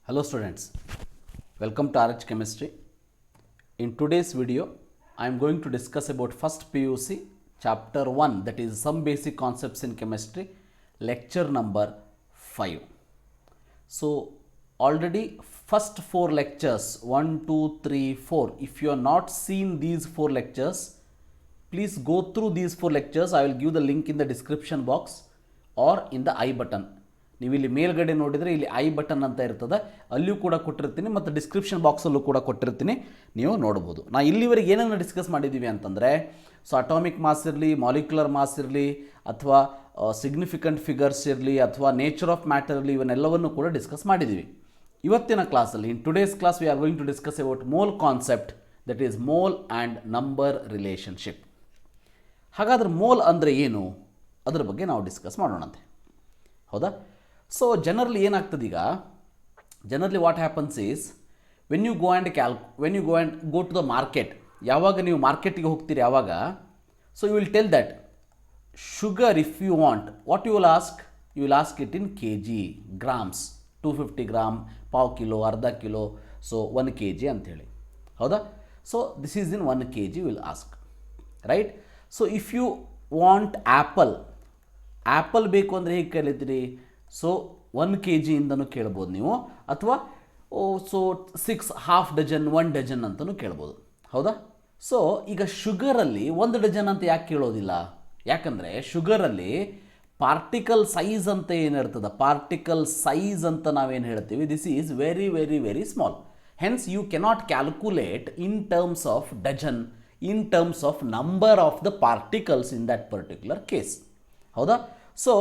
Hello students, welcome to RH Chemistry. In today's video, I am going to discuss about first PUC chapter 1, that is some basic concepts in chemistry, lecture number 5. So already first 4 lectures 1, 2, 3, 4, if you have not seen these 4 lectures, please go through these 4 lectures. I will give the link in the description box or in the I button. ನೀವು ಇಲ್ಲಿ ಮೇಲ್ಗಡೆ ನೋಡಿದರೆ ಇಲ್ಲಿ I button ಅಂತ ಇರ್ತದೆ, ಅಲ್ಲಿಯೂ ಕೂಡ ಕೊಟ್ಟಿರ್ತೀನಿ ಮತ್ತು ಡಿಸ್ಕ್ರಿಪ್ಷನ್ ಬಾಕ್ಸಲ್ಲೂ ಕೂಡ ಕೊಟ್ಟಿರ್ತೀನಿ, ನೀವು ನೋಡ್ಬೋದು. ನಾ ಇಲ್ಲಿವರೆಗೆ ಏನನ್ನು ಡಿಸ್ಕಸ್ ಮಾಡಿದ್ದೀವಿ ಅಂತಂದರೆ, ಸೊ ಅಟಾಮಿಕ್ ಮಾಸ್ ಇರಲಿ, ಮಾಲಿಕ್ಯುಲರ್ ಮಾಸ್ ಇರಲಿ, ಅಥವಾ ಸಿಗ್ನಿಫಿಕೆಂಟ್ ಫಿಗರ್ಸ್ ಇರಲಿ, ಅಥವಾ ನೇಚರ್ ಆಫ್ ಮ್ಯಾಟರ್ ಇರಲಿ, ಇವನ್ನೆಲ್ಲವನ್ನು ಕೂಡ ಡಿಸ್ಕಸ್ ಮಾಡಿದ್ದೀವಿ. ಇವತ್ತಿನ ಕ್ಲಾಸಲ್ಲಿ in today's class we are going to discuss about mole concept, that is mole and number relationship. ಹಾಗಾದ್ರೆ ಮೋಲ್ ಅಂದರೆ ಏನು, ಅದರ ಬಗ್ಗೆ ನಾವು ಡಿಸ್ಕಸ್ ಮಾಡೋಣಂತೆ, ಹೌದಾ? ಸೊ ಜನರಲಿ ಏನಾಗ್ತದೆ ಈಗ, generally what happens is when you go and go to the market, ಯಾವಾಗ ನೀವು ಮಾರ್ಕೆಟಿಗೆ ಹೋಗ್ತೀರಿ ಯಾವಾಗ, so you will tell that sugar if you want, what you will ask it in K G, grams, 250 gram, ಪಾವು kilo, ಅರ್ಧ kilo, so 1 kg ಅಂಥೇಳಿ, ಹೌದಾ? So this is in 1 kg will ask, right? So if you want apple ಬೇಕು ಅಂದರೆ ಹೇಗೆ ಕೇಳಿದ್ದೀರಿ? So 1 kg ಇಂದನೂ ಕೇಳ್ಬೋದು ನೀವು, ಅಥವಾ ಸೊ 6 ಹಾಫ್ ಡಜನ್, 1 ಡಜನ್ ಅಂತಲೂ ಕೇಳ್ಬೋದು, ಹೌದಾ? ಸೊ ಈಗ ಶುಗರಲ್ಲಿ 1 ಡಜನ್ ಅಂತ ಯಾಕೆ ಕೇಳೋದಿಲ್ಲ? ಯಾಕಂದರೆ ಶುಗರಲ್ಲಿ ಪಾರ್ಟಿಕಲ್ ಸೈಜ್ ಅಂತ ಏನಿರ್ತದೆ, ಪಾರ್ಟಿಕಲ್ ಸೈಜ್ ಅಂತ ನಾವೇನು ಹೇಳ್ತೀವಿ, this is very very very small. Hence you cannot calculate in terms of dozen, in terms of number of the particles in that particular case, ಹೌದಾ? ಸೊ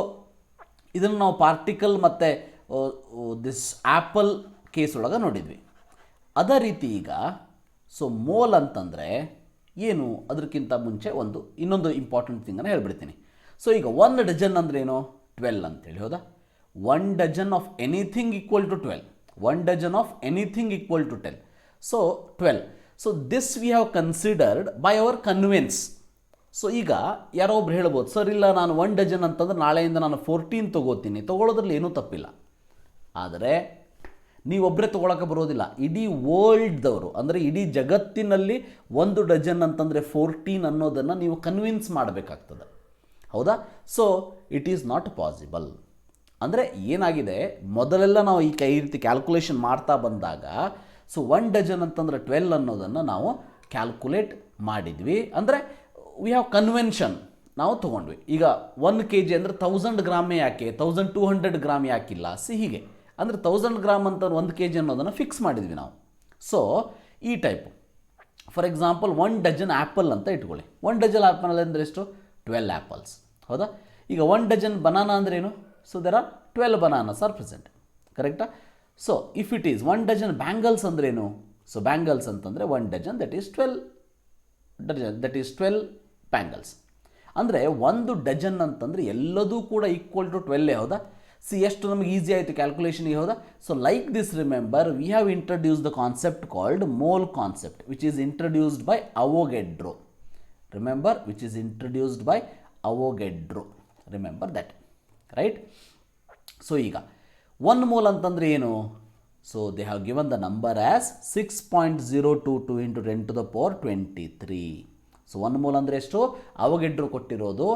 ಇದನ್ನು ನಾವು ಪಾರ್ಟಿಕಲ್ ಮತ್ತು this apple case ಒಳಗೆ ನೋಡಿದ್ವಿ. ಅದೇ ರೀತಿ ಈಗ ಸೊ ಮೋಲ್ ಅಂತಂದರೆ ಏನು, ಅದಕ್ಕಿಂತ ಮುಂಚೆ ಇನ್ನೊಂದು ಇಂಪಾರ್ಟೆಂಟ್ ಥಿಂಗನ್ನು ಹೇಳ್ಬಿಡ್ತೀನಿ. ಸೊ ಈಗ 1 ಡಜನ್ ಅಂದರೆ ಏನು? 12 ಅಂತೇಳಿ, ಹೌದಾ? 1 dozen of anything equal to 12, 1 dozen of anything equal to 10, so 12. So this we have considered by our convention. So ಈಗ ಯಾರೋ ಒಬ್ರು ಹೇಳ್ಬೋದು, ಸರ್ ಇಲ್ಲ ನಾನು 1 ಡಜನ್ ಅಂತಂದ್ರೆ ನಾಳೆಯಿಂದ ನಾನು 14 ತೊಗೊಳೋದ್ರಲ್ಲಿ ಏನೂ ತಪ್ಪಿಲ್ಲ. ಆದರೆ ನೀವೊಬ್ಬರೇ ತೊಗೊಳಕ್ಕೆ ಬರೋದಿಲ್ಲ, ಇಡೀ ವರ್ಲ್ಡ್ದವರು, ಅಂದರೆ ಇಡೀ ಜಗತ್ತಿನಲ್ಲಿ 1 ಡಜನ್ ಅಂತಂದರೆ 14 ಅನ್ನೋದನ್ನು ನೀವು ಕನ್ವಿನ್ಸ್ ಮಾಡಬೇಕಾಗ್ತದೆ, ಹೌದಾ? So it is not possible. ಅಂದರೆ ಏನಾಗಿದೆ, ಮೊದಲೆಲ್ಲ ನಾವು ಈ ರೀತಿ ಕ್ಯಾಲ್ಕುಲೇಷನ್ ಮಾಡ್ತಾ ಬಂದಾಗ, ಸೊ 1 ಡಜನ್ ಅಂತಂದರೆ 12 ಅನ್ನೋದನ್ನು ನಾವು ಕ್ಯಾಲ್ಕುಲೇಟ್ ಮಾಡಿದ್ವಿ, ಅಂದರೆ ವಿ ಹ್ಯಾವ್ ಕನ್ವೆನ್ಷನ್, ನಾವು ತೊಗೊಂಡ್ವಿ. ಈಗ 1 kg ಅಂದರೆ 1000 ಗ್ರಾಮೇ ಯಾಕೆ, 1200 ಗ್ರಾಮ್ ಯಾಕಿಲ್ಲ, ಹೀಗೆ ಅಂದರೆ 1000 ಗ್ರಾಮ್ ಅಂತ 1 kg ಅನ್ನೋದನ್ನು ಫಿಕ್ಸ್ ಮಾಡಿದ್ವಿ ನಾವು. ಸೊ ಈ type, for example 1 dozen apple ಅಂತ ಇಟ್ಕೊಳ್ಳಿ. 1 ಡಜನ್ ಆ್ಯಪಲ್ ಅಂದರೆ ಎಷ್ಟು? 12 ಆ್ಯಪಲ್ಸ್, ಹೌದಾ? ಈಗ 1 ಡಜನ್ ಬನಾನಾ ಅಂದರೆ ಏನು? So there are 12 bananas are present, ಕರೆಕ್ಟಾ? So if it is 1 dozen bangles ಅಂದರೆ ಏನು? ಸೊ ಬ್ಯಾಂಗಲ್ಸ್ ಅಂತಂದರೆ 1 ಡಜನ್ ದಟ್ ಈಸ್ 12 ಬ್ಯಾಂಗಲ್ಸ್. ಅಂದರೆ 1 ಡಜನ್ ಅಂತಂದರೆ ಎಲ್ಲದೂ ಕೂಡ ಈಕ್ವಲ್ ಟು 12, ಹೌದಾ? ಎಷ್ಟು ನಮಗೆ ಈಸಿ ಆಯಿತು ಕ್ಯಾಲ್ಕುಲೇಷನ್ಗೆ, ಹೌದಾ? So like this remember we have introduce the concept called mole concept, which is introduced by Avogadro. Remember, which is introduced by Avogadro, remember that, right? So ಈಗ 1 ಮೋಲ್ ಅಂತಂದರೆ ಏನು? So they have given the number as 6.022 into 10⁻23. So 1 mole ಅಂದರೆ ಎಷ್ಟು? Avogadro ಕೊಟ್ಟಿರೋದು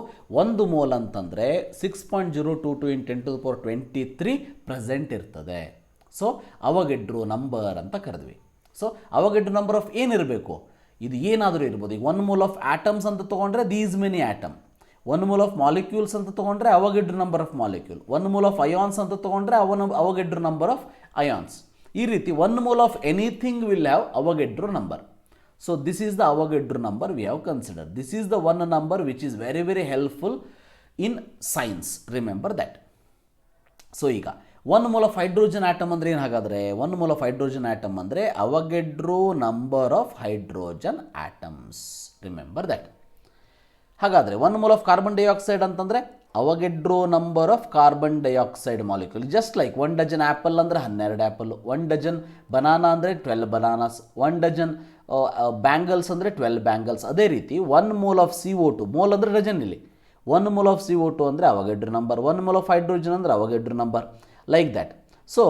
1 mole ಅಂತಂದರೆ 6.022 into 10⁻23 present ಇರ್ತದೆ. So Avogadro number ಅಂತ ಕರೆದ್ವಿ. ಸೊ ಅವಗೆಡ್ರು ನಂಬರ್ ಆಫ್ ಏನಿರಬೇಕು? ಇದು ಏನಾದರೂ ಇರ್ಬೋದು. ಈಗ 1 ಮೋಲ್ ಆಫ್ ಆಟಮ್ಸ್ ಅಂತ ತೊಗೊಂಡ್ರೆ these many atom, 1 mole of molecules ಅಂತ ತೊಗೊಂಡ್ರೆ Avogadro number of molecule, 1 mole of ions ಅಂತ ತೊಗೊಂಡ್ರೆ ಅವಗೆಡ್ರು ನಂಬರ್ ಆಫ್ ಅಯಾನ್ಸ್. ಈ ರೀತಿ 1 mole of anything will have Avogadro number. So this is the Avogadro number we have considered. This is the one number which is very very helpful in science. Remember that. So ಈಗ 1 mole of hydrogen atom ಅಂದರೆ ಏನು? ಹಾಗಾದರೆ 1 mole of hydrogen atom ಅಂದರೆ Avogadro number of hydrogen atoms. Remember that. ಹಾಗಾದರೆ 1 mole of carbon dioxide ಅಂತಂದರೆ Avogadro number of carbon dioxide molecule. Just like 1 dozen apple ಅಂದರೆ 12 apple, 1 dozen banana ಅಂದರೆ 12 bananas, 1 dozen bangles ಅಂದರೆ 12 bangles. ಅದೇ ರೀತಿ 1 mole of CO2, mole ಅಂದರೆ dozen, ಇಲ್ಲಿ 1 mole of CO2 ಅಂದರೆ Avogadro number, 1 mole of hydrogen ಅಂದರೆ Avogadro number, like that. So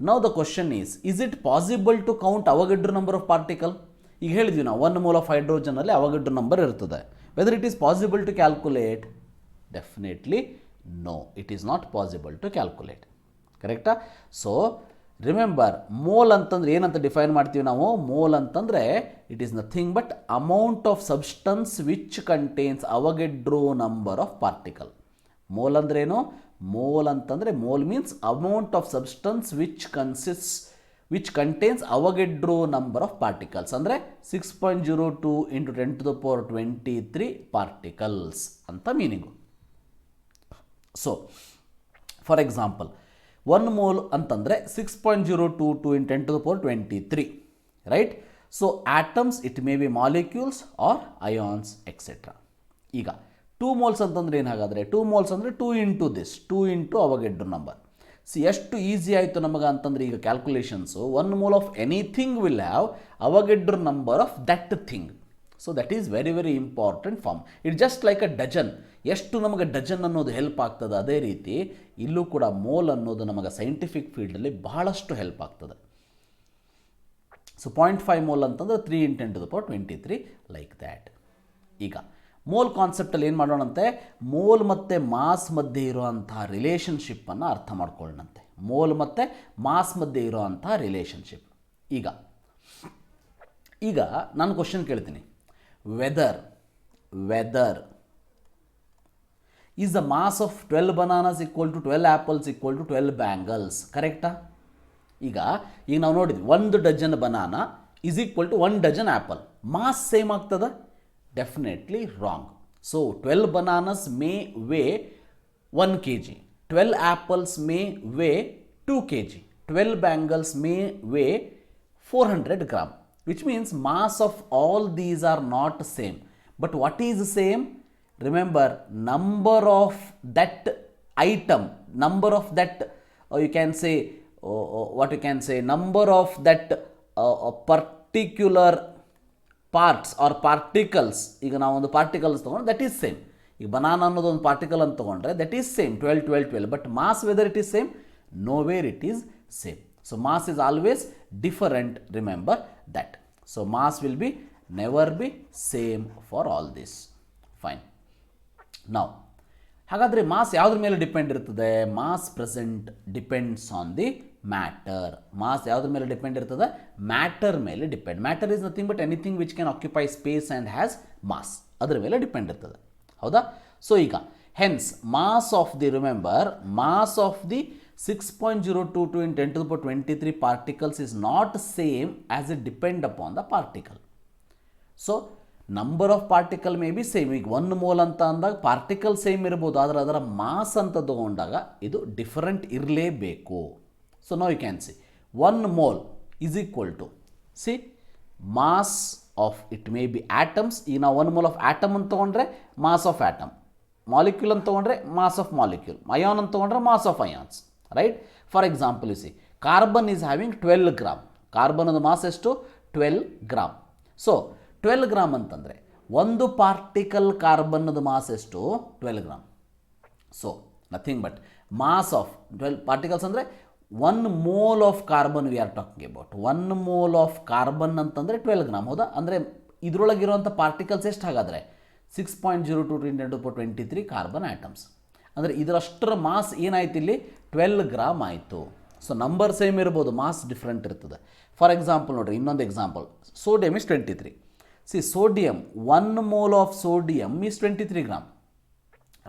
now the question is it possible to count Avogadro number of particle? ಈಗ ಹೇಳಿದ್ವಿ ನಾವು 1 mole of ಹೈಡ್ರೋಜನಲ್ಲಿ Avogadro number ಇರ್ತದೆ. Whether it is possible to calculate? Definitely no, it is not possible to calculate. ಕರೆಕ್ಟಾ? So remember, mole ಅಂತಂದ್ರೆ ಏನಂತ define ಮಾಡ್ತೀವಿ ನಾವು? ಮೋಲ್ ಅಂತಂದರೆ it is nothing but amount of substance which contains Avogadro number of particle. Mole ಅಂದ್ರೇನು? Mole ಅಂತಂದರೆ mole means amount of substance which contains Avogadro number of particles. ಅಂದರೆ 6.02 × 10⁻23 particles ಅಂತ meaning. So for example 1 mole ಅಂತಂದರೆ 6.022 × 10⁻23, right? So atoms, it may be molecules or ions etcetera. ಈಗ 2 moles ಅಂತಂದರೆ ಏನು? ಹಾಗಾದರೆ 2 moles ಅಂದರೆ 2 × ಅವಗಡ್ರೋ ನಂಬರ್. ಎಷ್ಟು easy ಆಯಿತು ನಮಗೆ ಅಂತಂದರೆ ಈಗ calculations. 1 mole of anything will have Avogadro number of that thing. So that is very very important form. It just like a dozen. ಎಷ್ಟು ನಮಗೆ ಡಜನ್ ಅನ್ನೋದು ಹೆಲ್ಪ್ ಆಗ್ತದೆ, ಅದೇ ರೀತಿ ಇಲ್ಲೂ ಕೂಡ ಮೋಲ್ ಅನ್ನೋದು ನಮಗೆ ಸೈಂಟಿಫಿಕ್ ಫೀಲ್ಡಲ್ಲಿ ಬಹಳಷ್ಟು ಹೆಲ್ಪ್ ಆಗ್ತದೆ. ಸೊ 0.5 ಮೋಲ್ ಅಂತಂದರೆ 3 × 10⁻23 ಲೈಕ್ ದ್ಯಾಟ್. ಈಗ ಮೋಲ್ ಕಾನ್ಸೆಪ್ಟಲ್ಲಿ ಏನು ಮಾಡೋಣಂತೆ? ಮೋಲ್ ಮತ್ತು ಮಾಸ್ ಮಧ್ಯೆ ಇರುವಂತಹ ರಿಲೇಷನ್ಶಿಪ್ಪನ್ನು ಅರ್ಥ ಮಾಡ್ಕೊಳ್ಳೋಣಂತೆ. ಮೋಲ್ ಮತ್ತು ಮಾಸ್ ಮಧ್ಯೆ ಇರುವಂತಹ ರಿಲೇಷನ್ಶಿಪ್. ಈಗ ನಾನು ಕ್ವಶನ್ ಕೇಳ್ತೀನಿ, whether is the mass of 12 bananas equal to 12 apples equal to 12 bangles. ಕರೆಕ್ಟಾ? ಈಗ ನಾವು ನೋಡಿದ್ವಿ 1 dozen banana is equal to 1 dozen apple. Mass same ಆಗ್ತದ? Definitely wrong. So 12 bananas may weigh 1 kg, 12 apples may weigh 2 kg, 12 bangles may weigh 400 gram, which means mass of all these are not same. But what is same? Remember, number of that item, number of that, you can say, number of that particular parts or particles. ಈಗ ನಾವು ಒಂದು particles ತೊಗೊಂಡ್ರೆ that is same. ಈಗ banana ಅನ್ನೋದು ಒಂದು particle ಅಂತ ತೊಗೊಂಡ್ರೆ that is same 12 12 12. But mass whether it is same? Nowhere it is same. So mass is always different, remember that. So mass will be never be same for all this. Fine. Now ಹಾಗಾದರೆ mass ಯಾವುದ್ರ ಮೇಲೆ depend ಇರ್ತದೆ? Mass present depends on the matter. Mass ಯಾವುದ್ರ ಮೇಲೆ depend ಇರ್ತದೆ? Matter ಮೇಲೆ depend. Matter is nothing but anything which can occupy space and has mass. ಅದರ ಮೇಲೆ ಡಿಪೆಂಡ್ ಇರ್ತದೆ. ಹೌದಾ? ಸೊ ಈಗ hence mass of the, remember, mass of the 6.022 × 10⁻23 particles is not same as it depend upon the particle. So number of particle may be same. ಈಗ 1 mole ಅಂತ ಅಂದಾಗ particle same ಇರ್ಬೋದು, ಆದರೆ ಅದರ ಮಾಸ್ ಅಂತ ತಗೊಂಡಾಗ ಇದು ಡಿಫರೆಂಟ್ ಇರಲೇಬೇಕು. So now you can see 1 mole is equal to mass of, it may be atoms. ಈಗ ನಾವು 1 ಮೋಲ್ ಆಫ್ ಆಟಮ್ ಅಂತ ತೊಗೊಂಡ್ರೆ ಮಾಸ್ ಆಫ್ ಆಟಮ್, ಮಾಲಿಕ್ಯೂಲ್ ಅಂತ ತೊಗೊಂಡ್ರೆ ಮಾಸ್ ಆಫ್ ಮಾಲಿಕ್ಯೂಲ್, ಅಯಾನ್ ಅಂತ ತೊಗೊಂಡ್ರೆ mass of ions, right? For example you see carbon is having 12 gram. ಕಾರ್ಬನದ mass ಎಷ್ಟು? 12 ಗ್ರಾಮ್. ಸೊ 12 ಗ್ರಾಮ್ ಅಂತಂದರೆ ಒಂದು ಪಾರ್ಟಿಕಲ್ ಕಾರ್ಬನ್ನದ ಮಾಸ್ ಎಷ್ಟು? 12 gram. So nothing but mass of 12 particles ಅಂದರೆ 1 mole of carbon we are talking about. 1 mole of carbon ಅಂತಂದರೆ 12 gram. ಹೌದಾ? ಅಂದರೆ ಇದರೊಳಗಿರುವಂಥ particles ಎಷ್ಟು? ಹಾಗಾದರೆ 6.022 × 10⁻23 ಕಾರ್ಬನ್ ಆಟಮ್ಸ್. ಅಂದರೆ ಇದರಷ್ಟರ ಮಾಸ್ ಏನಾಯ್ತು ಇಲ್ಲಿ? 12 ಗ್ರಾಮ್ ಆಯಿತು. ಸೊ ನಂಬರ್ ಸೇಮ್ ಇರ್ಬೋದು, ಮಾಸ್ ಡಿಫ್ರೆಂಟ್ ಇರ್ತದೆ. ಫಾರ್ ಎಕ್ಸಾಂಪಲ್ ನೋಡಿರಿ, ಇನ್ನೊಂದು example, sodium is 23. C sodium 1 mole of sodium is 23 gram,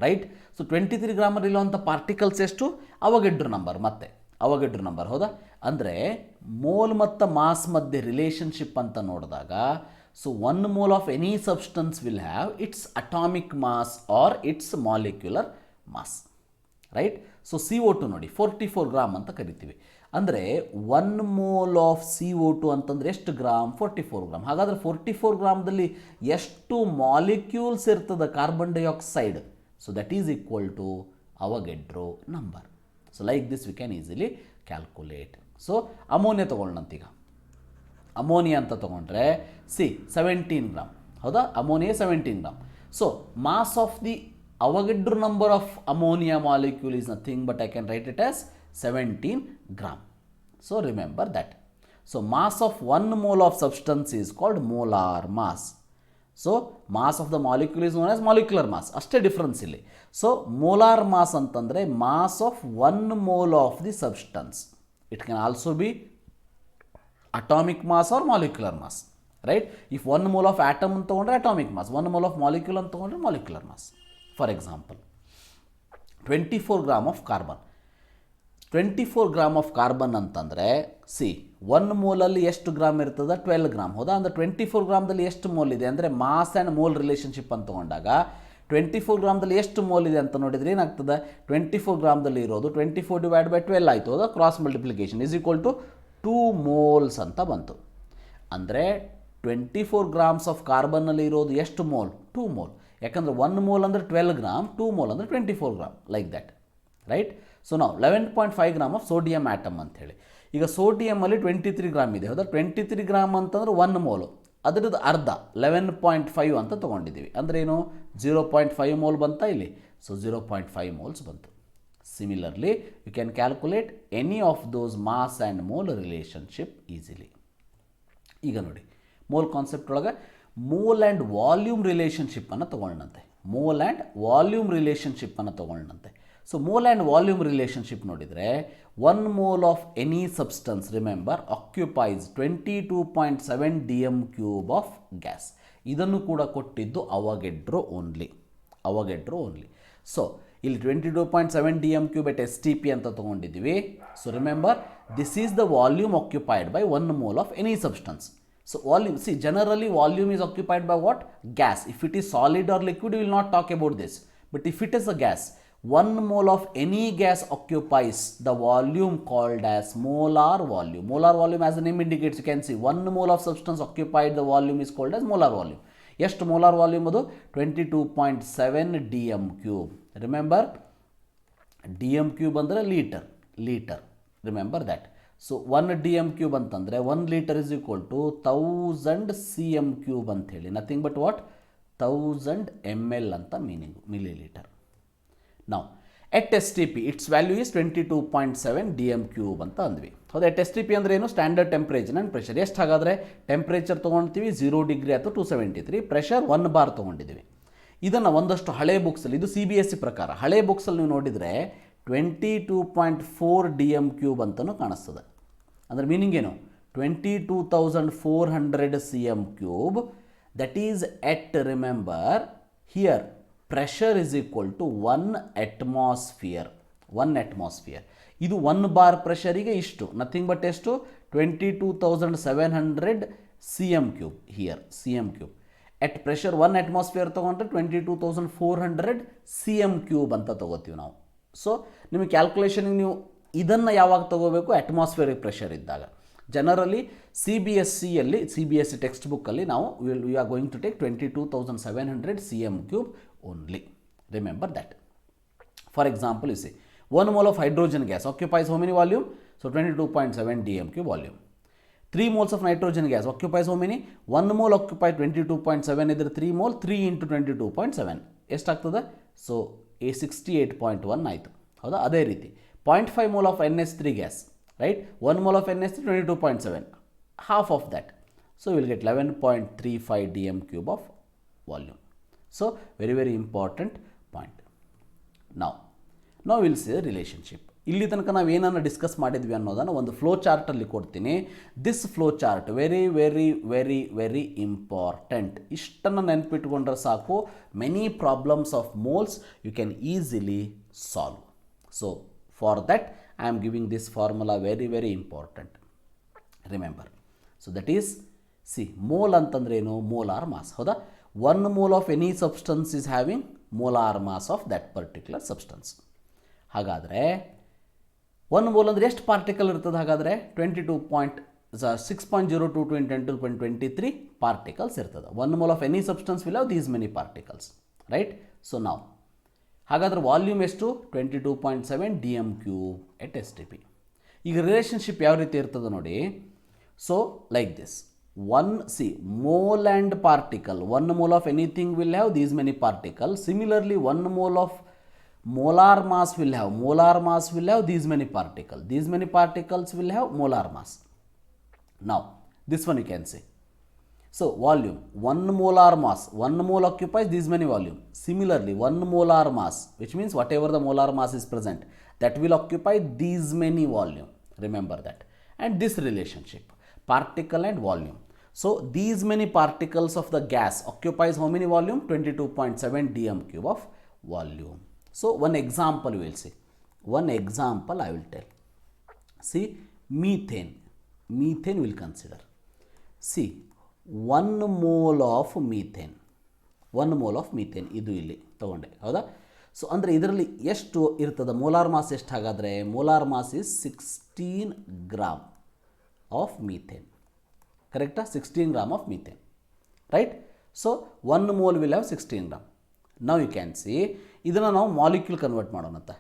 right? So 23 ಗ್ರಾಮಲ್ಲಿ ಇರುವಂಥ ಪಾರ್ಟಿಕಲ್ಸ್ ಎಷ್ಟು? ಅವಗಡ್ರೋ ನಂಬರ್, ಮತ್ತೆ ಅವಗಡ್ರೋ ನಂಬರ್. ಹೌದಾ? ಅಂದರೆ ಮೋಲ್ ಮತ್ತು ಮಾಸ್ ಮಧ್ಯೆ ರಿಲೇಷನ್ಶಿಪ್ ಅಂತ ನೋಡಿದಾಗ, so 1 mole of any substance will have its atomic mass or its molecular mass, right? So CO2 ನೋಡಿ 44 ಗ್ರಾಮ್ ಅಂತ ಕರಿತೀವಿ. ಅಂದರೆ 1 ಮೋಲ್ ಆಫ್ CO2 ಅಂತಂದರೆ ಎಷ್ಟು ಗ್ರಾಮ್? 44 ಗ್ರಾಮ್. ಹಾಗಾದರೆ 44 ಗ್ರಾಮ್ದಲ್ಲಿ ಎಷ್ಟು ಮಾಲಿಕ್ಯೂಲ್ಸ್ ಇರ್ತದೆ? Carbon dioxide. So that is equal to Avogadro number. So like this we can easily calculate. So ammonia ತೊಗೊಳ್ಳೋಣಂತೀಗ. ಅಮೋನಿಯಾ ಅಂತ ತೊಗೊಂಡ್ರೆ 17 ಗ್ರಾಮ್. ಹೌದಾ? Ammonia 17 gram. So mass of the Avogadro number of ammonia molecule is nothing but I can write it as 17 gram. So remember that. So mass of 1 mole of substance is called molar mass. So mass of the molecule is known as molecular mass, ಅಷ್ಟೇ difference ಇಲ್ಲಿ. So molar mass ಅಂತಂದರೆ mass of 1 mole of the substance. It can also be atomic mass or molecular mass, right? If 1 mole of atom ಅಂತ ತೊಗೊಂಡ್ರೆ atomic mass, 1 mole of molecule ಅಂತ ತೊಗೊಂಡ್ರೆ molecular mass. For example 24 gram of carbon. 24 gram of carbon ಅಂತಂದರೆ C 1 ಮೋಲಲ್ಲಿ ಎಷ್ಟು gram ಇರ್ತದೆ? 12 gram, ಹೌದಾ? ಅಂದರೆ 24 ಗ್ರಾಮ್ದಲ್ಲಿ ಎಷ್ಟು ಮೋಲ್ ಇದೆ ಅಂದರೆ ಮಾಸ್ ಆ್ಯಂಡ್ ಮೋಲ್ ರಿಲೇಷನ್ಶಿಪ್ ಅಂತ ತೊಗೊಂಡಾಗ 24 ಗ್ರಾಮ್ದಲ್ಲಿ ಎಷ್ಟು ಮೋಲ್ ಇದೆ ಅಂತ ನೋಡಿದರೆ ಏನಾಗ್ತದೆ? 24 ಗ್ರಾಮ್ದಲ್ಲಿ ಇರೋದು 24 ಡಿವೈಡ್ ಬೈ 12 ಆಯಿತು, ಹೌದಾ? Cross multiplication is equal to 2 moles ಅಂತ ಬಂತು. ಅಂದರೆ 24 ಗ್ರಾಮ್ಸ್ ಆಫ್ ಕಾರ್ಬನ್ನಲ್ಲಿ ಇರೋದು ಎಷ್ಟು ಮೋಲ್? 2 ಮೋಲ್. ಯಾಕಂದರೆ 1 ಮೋಲ್ ಅಂದರೆ 12 ಗ್ರಾಮ್, 2 ಮೋಲ್ ಅಂದರೆ 24 gram, like that, right? So ನಾವು 11.5 ಗ್ರಾಮ್ ಆಫ್ ಸೋಡಿಯಂ ಆಟಮ್ ಅಂಥೇಳಿ. ಈಗ ಸೋಡಿಯಮಲ್ಲಿ 23 ಗ್ರಾಮ್ ಇದೆ, ಹೌದಾ? 23 ಗ್ರಾಮ್ ಅಂತಂದ್ರೆ 1 ಮೋಲು, ಅದರದ್ದು ಅರ್ಧ 11.5 ಅಂತ ತೊಗೊಂಡಿದ್ದೀವಿ. ಅಂದರೆ ಏನು? 0.5 ಮೋಲ್ ಬಂತ ಇಲ್ಲಿ. ಸೊ 0.5 ಮೋಲ್ಸ್ ಬಂತು. Similarly you can calculate any of those mass and mole relationship easily. ಈಗ ನೋಡಿ, ಮೋಲ್ ಕಾನ್ಸೆಪ್ಟ್ ಒಳಗೆ ಮೋಲ್ ಆ್ಯಂಡ್ ವಾಲ್ಯೂಮ್ ರಿಲೇಷನ್ಶಿಪ್ಪನ್ನು ತೊಗೊಳ್ಳಂತೆ. ಮೋಲ್ ಆ್ಯಂಡ್ ವಾಲ್ಯೂಮ್ ರಿಲೇಷನ್ಶಿಪ್ಪನ್ನು ತೊಗೊಳ್ಳಂತೆ. So mole and volume relationship ನೋಡಿದರೆ 1 mole of any substance, remember, occupies 22.7 dm³ of gas. ಇದನ್ನು ಕೂಡ ಕೊಟ್ಟಿದ್ದು ಅವಗೆಡ್ರೋ ಓನ್ಲಿ. ಸೊ ಇಲ್ಲಿ 22.7 dm³ ಎಟ್ STP ಅಂತ ತೊಗೊಂಡಿದ್ದೀವಿ. So remember, this is the volume occupied by 1 mole of any substance. So volume, see, generally volume is occupied by what? Gas. If it is solid or liquid, we will not talk about this. But if it is a gas, 1 mole of any gas occupies the volume called as molar volume. Molar volume, as the name indicates, you can see 1 mole of substance occupied, the volume is called as molar volume. Yes, molar volume adu 22.7 dm³. Remember, dm³ andre liter. Remember that. So 1 dm³ ಅಂತಂದರೆ 1 litre is equal to 1000 cm³ ಅಂಥೇಳಿ, nothing but what? 1000 ml ಅಂತ meaning, millilitre. ನಾವು ಎಟ್ STP it's value is 22.7 dm³ ಅಂತ ಅಂದ್ವಿ, ಹೌದು? ಎಟ್ STP ಅಂದರೆ ಏನು? Standard temperature and pressure. ಎಷ್ಟು ಹಾಗಾದರೆ? ಟೆಂಪ್ರೇಚರ್ ತೊಗೊಳ್ತೀವಿ 0 ಡಿಗ್ರಿ ಅಥವಾ 273, ಪ್ರೆಷರ್ 1 ಬಾರ್ ತೊಗೊಂಡಿದ್ದೀವಿ. ಇದನ್ನು ಒಂದಷ್ಟು ಹಳೆ ಬುಕ್ಸಲ್ಲಿ, ಇದು CBSE ಪ್ರಕಾರ, ಹಳೆ ಬುಕ್ಸಲ್ಲಿ ನೀವು ನೋಡಿದರೆ 22.4 dm³ ಅಂತಲೂ ಕಾಣಿಸ್ತದೆ. ಅಂದರೆ ಮೀನಿಂಗ್ ಏನು? 22,400 cm³. That is at, remember here, pressure is equal to 1 atmosphere. ಇದು 1 ಬಾರ್ ಪ್ರೆಷರಿಗೆ ಇಷ್ಟು, ನಥಿಂಗ್ ಬಟ್ ಎಷ್ಟು? 22,700 cm³ here, cm³. At pressure 1 atmosphere ತೊಗೊಂಡ್ರೆ 22,400 cm³ ಅಂತ ತೊಗೋತೀವಿ ನಾವು. ಸೊ ನಿಮಗೆ ಕ್ಯಾಲ್ಕುಲೇಷನಿಗೆ ನೀವು ಇದನ್ನು ಯಾವಾಗ ತೊಗೋಬೇಕು? ಅಟ್ಮಾಸ್ಫಿಯರಿಕ್ ಪ್ರೆಷರ್ ಇದ್ದಾಗ. ಜನರಲಿ CBSE ಟೆಕ್ಸ್ಟ್ ಬುಕ್ಕಲ್ಲಿ ನಾವು we are going to take 22,700 cm³ only. Remember that. For example, you see 1 mole of hydrogen gas occupies how many volume? So 22.7 dm³ volume. 3 moles of nitrogen gas occupies how many? 1 mole occupy 22.7 ಇದ್ರೆ 3 mole, 3 into 22.7 ಎಷ್ಟಾಗ್ತದೆ? So 68.1 ಆಯಿತು, ಹೌದಾ? ಅದೇ ರೀತಿ 0.5 mole of NH3 gas, right? 1 mole of NH3 22.7, half of that. So you will get 11.35 dm³ of volume. So very important point. ನಾವು will see the relationship. ಇಲ್ಲಿ ತನಕ ನಾವು ಏನನ್ನು ಡಿಸ್ಕಸ್ ಮಾಡಿದ್ವಿ ಅನ್ನೋದನ್ನು ಒಂದು ಫ್ಲೋ ಚಾರ್ಟಲ್ಲಿ ಕೊಡ್ತೀನಿ. This flow chart very important. ಇಷ್ಟನ್ನು ನೆನಪಿಟ್ಕೊಂಡ್ರೆ ಸಾಕು, many problems of moles you can easily solve. So for that I am giving this formula very important. Remember, so that is, C, mole ಅಂತಂದ್ರೆ ಏನು? ಮೋಲಾರ್ ಮಾಸ್, ಹೌದಾ? 1 mole of any substance is having molar mass of that particular substance. ಹಾಗಾದರೆ 1 mole ಅಂದರೆ ಎಷ್ಟು particle ಇರ್ತದೆ? ಹಾಗಾದರೆ 6.022 × 1023 particles ಇರ್ತದೆ. 1 mole of any substance will have these many particles, right? So ನಾವು ಹಾಗಾದರೆ ವಾಲ್ಯೂಮ್ ಎಷ್ಟು? 22.7 dm³ ಎಟ್ STP. ಈಗ ರಿಲೇಷನ್ಶಿಪ್ ಯಾವ ರೀತಿ ಇರ್ತದೆ ನೋಡಿ. So like this, mole and particle, 1 mole of anything will have these many particles. Similarly, 1 mole of molar mass will have these many particles. These many particles will have molar mass. Now, this one you can say. So, volume, 1 molar mass, 1 mole occupies these many volume. Similarly, 1 molar mass, which means whatever the molar mass is present, that will occupy these many volume. Remember that. And this relationship, particle and volume. So, these many particles of the gas occupies how many volume? 22.7 dm cube of volume. So, one example we will see. One example I will tell. See, methane. Methane will consider. See, 1 mole of methane. 1 mole of methane ಇದು ಇಲ್ಲಿ ತಗೊಂಡೆ ಹೌದಾ. So ಅಂದರೆ ಇದರಲ್ಲಿ ಎಷ್ಟು ಇರ್ತದೆ molar mass ಎಷ್ಟು ಹಾಗಾದರೆ molar mass is 16 gram of methane. ಕರೆಕ್ಟಾ? 16 gram of methane, right. So 1 mole will have 16 gram. Now you can see ಇದನ್ನು ನಾವು ಮಾಲಿಕ್ಯೂಲ್ ಕನ್ವರ್ಟ್ ಮಾಡೋಣಂತ.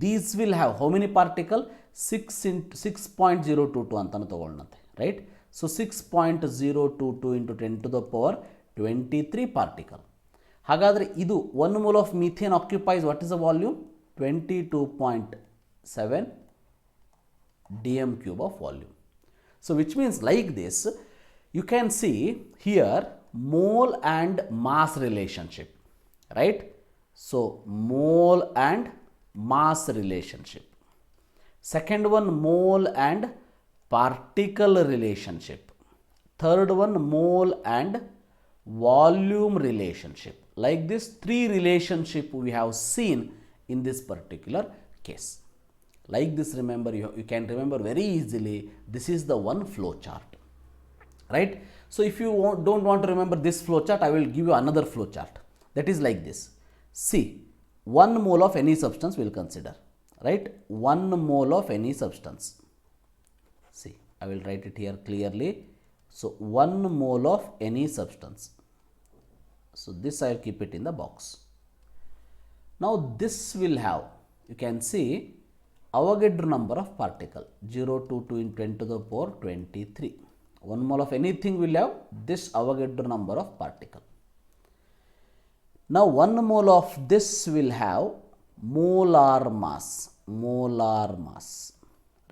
These will have how many particle? 6.022 ಅಂತಲೂ ತೊಗೊಳ್ಳೋಣಂತೆ, right. So 6.022 into 10 to the power 23 particle. ಹಾಗಾದರೆ ಇದು 1 mole of methane occupies what is the volume? 22.7 dm cube of volume. So which means like this, you can see here mole and mass relationship, right? So mole and mass relationship. Second one, mole and particle relationship. Third one, mole and volume relationship. Like this 3 relationship we have seen in this particular case. Like this, remember, you can remember very easily. This is the one flow chart, right? So if you don't want to remember this flow chart, I will give you another flow chart that is like this. See, 1 mole of any substance we will consider, right? 1 mole of any substance. See, I will write it here clearly. So 1 mole of any substance. So this I will keep it in the box. Now this will have, you can see, Avogadro number of particle 022 into 10 to the power 23. 1 mole of anything will have this Avogadro number of particle. Now 1 mole of this will have molar mass,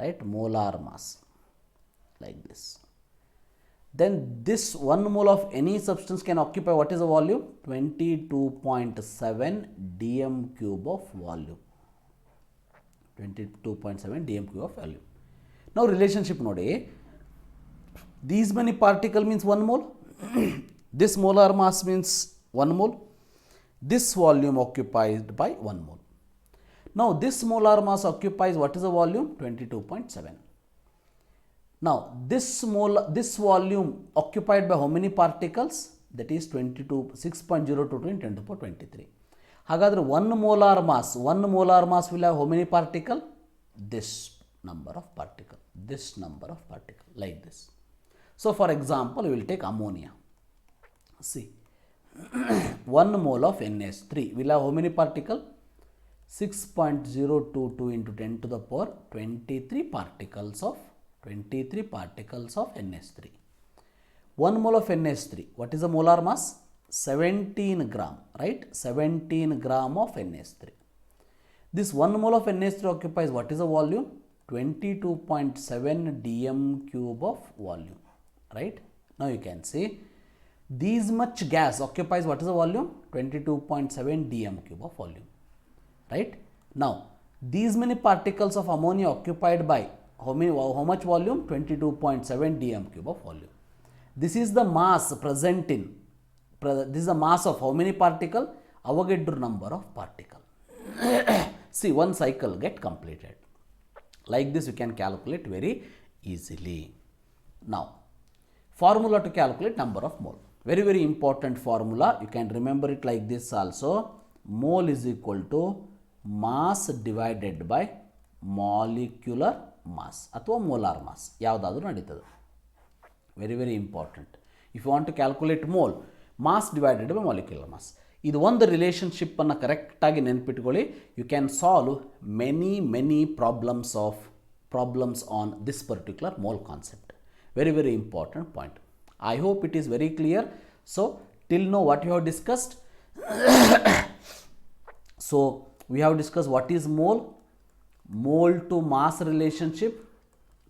right? Molar mass. Like this. Then this 1 mole of any substance can occupy what is the volume? 22.7 dm cube of volume. 22.7 dm cube of volume. Now relationship nodi. These many particle means 1 mole. This molar mass means 1 mole. This volume occupied by 1 mole. Now this molar mass occupies what is the volume? 22.7. Now this volume occupied by how many particles? That is 6.022 in 10 to the power 23. ಹಾಗಾದರೆ 1 molar mass will have how many particle? This number of particle, like this. So for example, we will take ammonia. See, 1 mole of NH3 will have how many particle? 6.022 into 10 to the power 23 particles of NH3. 1 mole of NH3, what is the molar mass? 17 gram, right? 17 gram of NH3. This 1 mole of NH3 occupies what is the volume? 22.7 dm cube of volume, right? Now you can see these much gas occupies what is the volume? 22.7 dm cube of volume, right? Now these many particles of ammonia occupied by how much volume? 22.7 dm cube of volume. This is the mass present in, this is the mass of how many particle? Avogadro number of particle. See, one cycle get completed. Like this you can calculate very easily. Now, formula to calculate number of mole. Very, very important formula. You can remember it like this also. Mole is equal to mass divided by molecular mass ಅಥವಾ molar mass. ಯಾವುದಾದರೂ ನಡೀತದೆ. Very, very important. If you want to calculate mole, mass divided by molecular mass. ಇದು ಒಂದು relationship ಅನ್ನು ಕರೆಕ್ಟಾಗಿ ನೆನಪಿಟ್ಕೊಳ್ಳಿ. You can solve many problems on this particular mole concept. Very, very important point. I hope it is very clear. So till now what you have discussed. So we have discussed what is mole, mole to mass relationship,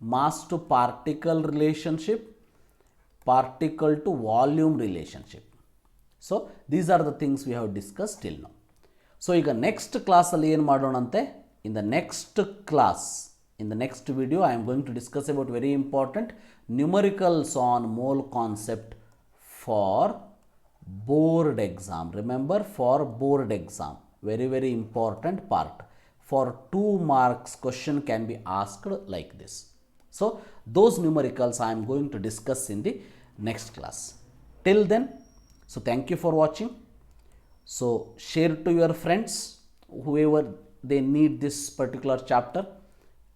mass to particle relationship, particle to volume relationship. So these are the things we have discussed till now. So ಈಗ next ಕ್ಲಾಸಲ್ಲಿ ಏನು ಮಾಡೋಣಂತೆ, in the next class, in the next video I am going to discuss about very important numericals on mole concept for board exam. Remember, for board exam, very very important part. For 2 marks question can be asked like this. So those numericals I am going to discuss in the next class. Till then, so thank you for watching. So share to your friends whoever they need this particular chapter.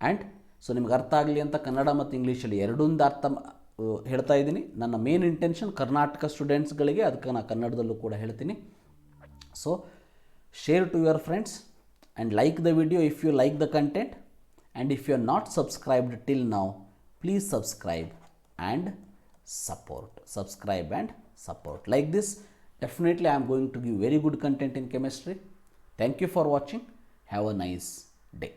And so ನಿಮ್ಗೆ ಅರ್ಥ ಆಗಲಿ ಅಂತ ಕನ್ನಡ ಮತ್ತು ಇಂಗ್ಲೀಷಲ್ಲಿ ಎರಡೊಂದು ಅರ್ಥ ಹೇಳ್ತಾ ಇದ್ದೀನಿ. ನನ್ನ ಮೇನ್ ಇಂಟೆನ್ಷನ್ ಕರ್ನಾಟಕ ಸ್ಟೂಡೆಂಟ್ಸ್ಗಳಿಗೆ, ಅದಕ್ಕೆ ನಾನು ಕನ್ನಡದಲ್ಲೂ ಕೂಡ ಹೇಳ್ತೀನಿ. So share to your friends and like the video if you like the content. And if you are not subscribed till now, please subscribe and support. Subscribe and support. Like this, definitely I am going to give very good content in chemistry. Thank you for watching. Have a nice day.